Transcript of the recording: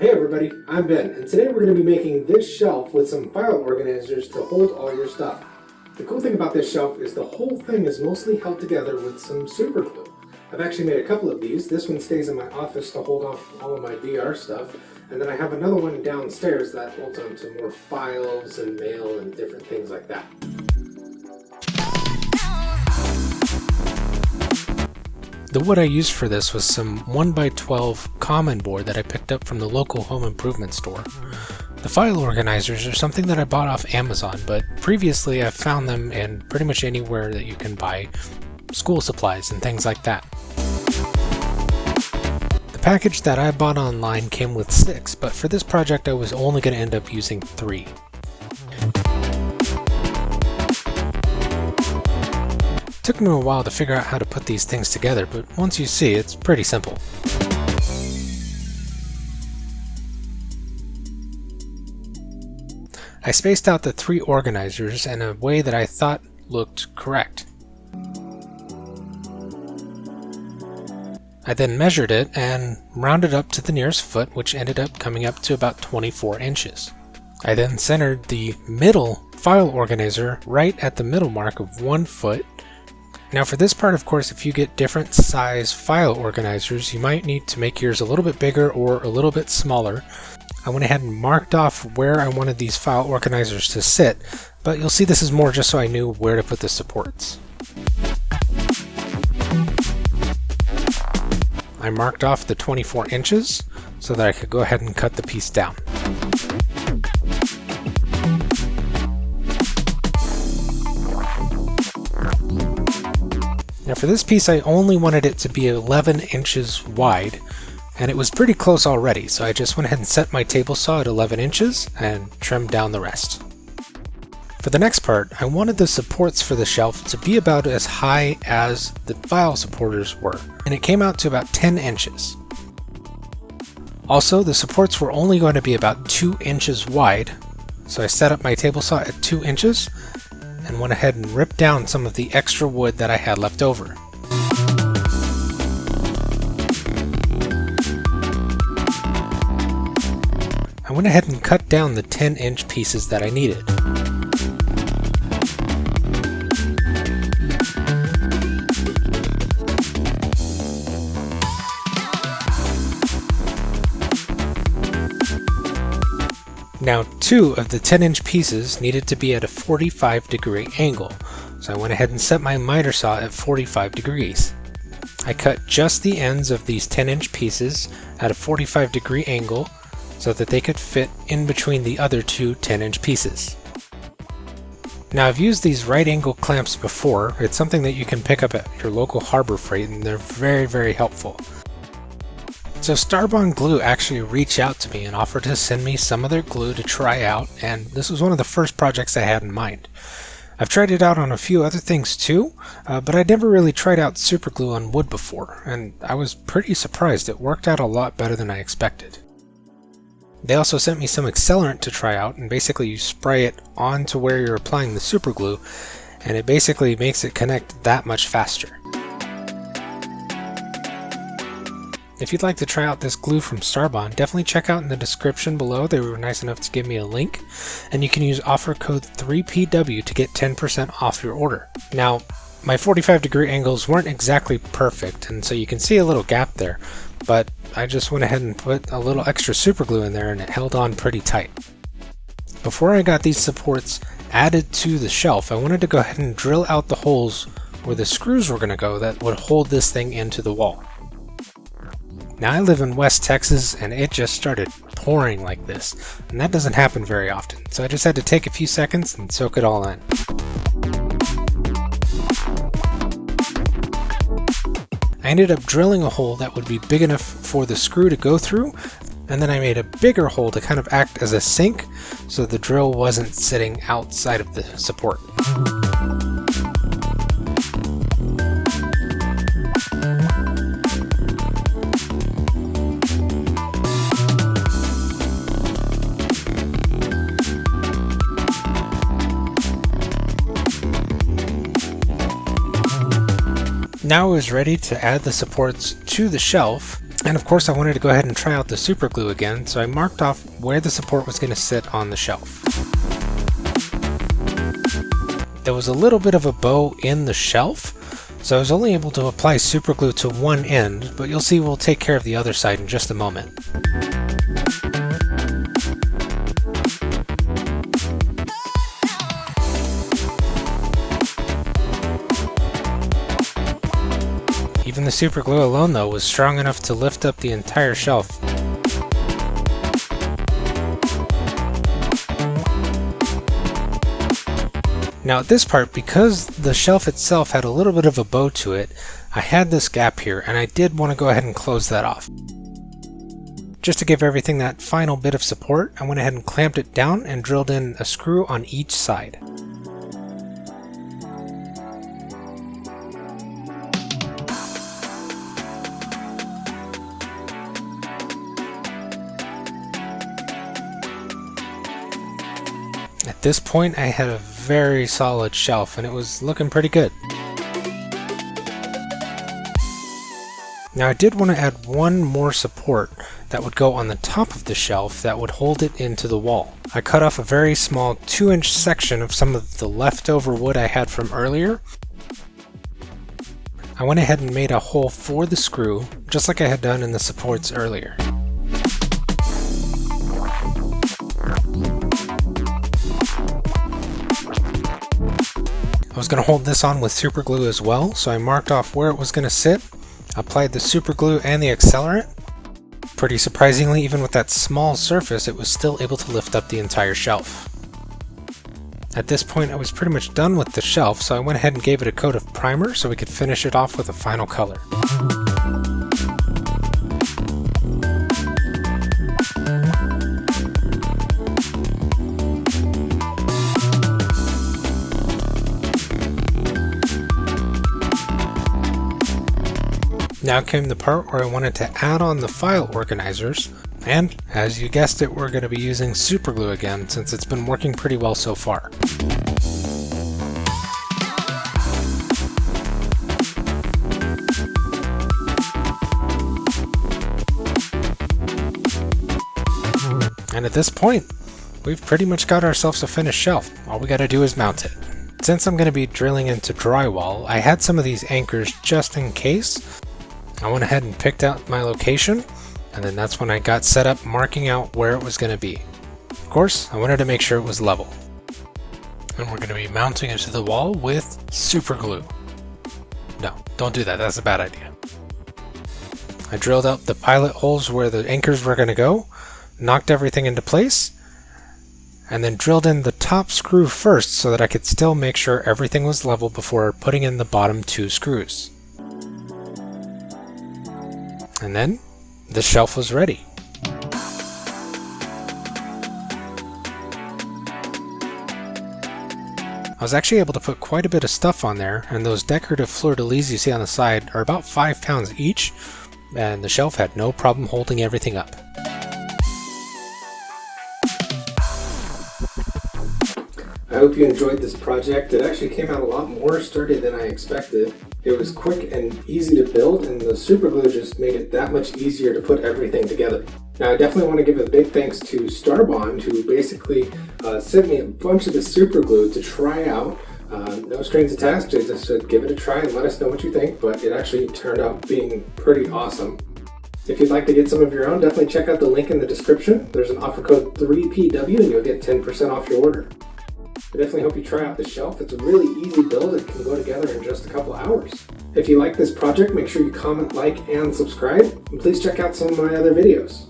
Hey everybody, I'm Ben, and today we're going to be making this shelf with some file organizers to hold all your stuff. The cool thing about this shelf is the whole thing is mostly held together with some super glue. I've actually made a couple of these. This one stays in my office to hold off all of my VR stuff, and then I have another one downstairs that holds on to more files and mail and different things like that. The wood I used for this was some 1x12 common board that I picked up from the local home improvement store. The file organizers are something that I bought off Amazon, but previously I've found them in pretty much anywhere that you can buy school supplies and things like that. The package that I bought online came with 6, but for this project I was only going to end up using 3. It took me a while to figure out how to put these things together, but once you see, it's pretty simple. I spaced out the 3 organizers in a way that I thought looked correct. I then measured it and rounded up to the nearest foot, which ended up coming up to about 24 inches. I then centered the middle file organizer right at the middle mark of 1 foot. Now for this part, of course, if you get different size file organizers, you might need to make yours a little bit bigger or a little bit smaller. I went ahead and marked off where I wanted these file organizers to sit, but you'll see this is more just so I knew where to put the supports. I marked off the 24 inches so that I could go ahead and cut the piece down. Now for this piece I only wanted it to be 11 inches wide, and it was pretty close already, so I just went ahead and set my table saw at 11 inches and trimmed down the rest. For the next part, I wanted the supports for the shelf to be about as high as the file supporters were, and it came out to about 10 inches. Also, the supports were only going to be about 2 inches wide, so I set up my table saw at 2 inches and went ahead and ripped down some of the extra wood that I had left over. I went ahead and cut down the 10-inch pieces that I needed. Now 2 of the 10-inch pieces needed to be at a 45-degree angle, so I went ahead and set my miter saw at 45 degrees. I cut just the ends of these 10-inch pieces at a 45-degree angle so that they could fit in between the other 2 10-inch pieces. Now I've used these right angle clamps before. It's something that you can pick up at your local Harbor Freight, and they're very helpful. So Starbond Glue actually reached out to me and offered to send me some of their glue to try out, and this was one of the first projects I had in mind. I've tried it out on a few other things too, but I'd never really tried out super glue on wood before, and I was pretty surprised. It worked out a lot better than I expected. They also sent me some accelerant to try out, and basically you spray it onto where you're applying the super glue, and it basically makes it connect that much faster. If you'd like to try out this glue from Starbond, definitely check out in the description below. They were nice enough to give me a link, and you can use offer code 3PW to get 10% off your order. Now, my 45-degree angles weren't exactly perfect, and so you can see a little gap there, but I just went ahead and put a little extra super glue in there and it held on pretty tight. Before I got these supports added to the shelf, I wanted to go ahead and drill out the holes where the screws were going to go that would hold this thing into the wall. Now I live in West Texas and it just started pouring like this, and that doesn't happen very often, so I just had to take a few seconds and soak it all in. I ended up drilling a hole that would be big enough for the screw to go through, and then I made a bigger hole to kind of act as a sink so the drill wasn't sitting outside of the support. Now I was ready to add the supports to the shelf, And of course I wanted to go ahead and try out the super glue again, so I marked off where the support was going to sit on the shelf. There was a little bit of a bow in the shelf, so I was only able to apply super glue to one end, but you'll see we'll take care of the other side in just a moment. Even the super glue alone though was strong enough to lift up the entire shelf. Now at this part, because the shelf itself had a little bit of a bow to it, I had this gap here and I did want to go ahead and close that off. Just to give everything that final bit of support, I went ahead and clamped it down and drilled in a screw on each side. At this point I had a very solid shelf and it was looking pretty good. Now I did want to add one more support that would go on the top of the shelf that would hold it into the wall. I cut off a very small 2-inch section of some of the leftover wood I had from earlier. I went ahead and made a hole for the screw, just like I had done in the supports earlier. I was going to hold this on with super glue as well, so I marked off where it was going to sit, applied the super glue and the accelerant. Pretty surprisingly, even with that small surface, it was still able to lift up the entire shelf. At this point I was pretty much done with the shelf, so I went ahead and gave it a coat of primer so we could finish it off with a final color. Now came the part where I wanted to add on the file organizers, and as you guessed it, we're going to be using super glue again since it's been working pretty well so far. And at this point, we've pretty much got ourselves a finished shelf. All we got to do is mount it. Since I'm going to be drilling into drywall, I had some of these anchors just in case. I went ahead and picked out my location, and then that's when I got set up marking out where it was going to be. Of course, I wanted to make sure it was level. And we're going to be mounting it to the wall with super glue. No, don't do that, that's a bad idea. I drilled out the pilot holes where the anchors were going to go, knocked everything into place, and then drilled in the top screw first so that I could still make sure everything was level before putting in the bottom 2 screws. And then the shelf was ready. I was actually able to put quite a bit of stuff on there, and those decorative fleur-de-lis you see on the side are about 5 pounds each, and the shelf had no problem holding everything up. I hope you enjoyed this project. It actually came out a lot more sturdy than I expected. It was quick and easy to build, and the super glue just made it that much easier to put everything together. Now I definitely want to give a big thanks to Starbond, who basically sent me a bunch of the super glue to try out. No strings attached, they just said give it a try and let us know what you think, but it actually turned out being pretty awesome. If you'd like to get some of your own, definitely check out the link in the description. There's an offer code 3PW and you'll get 10% off your order. I definitely hope you try out the shelf. It's a really easy build. It can go together in just a couple hours. If you like this project, make sure you comment, like, and subscribe. And please check out some of my other videos.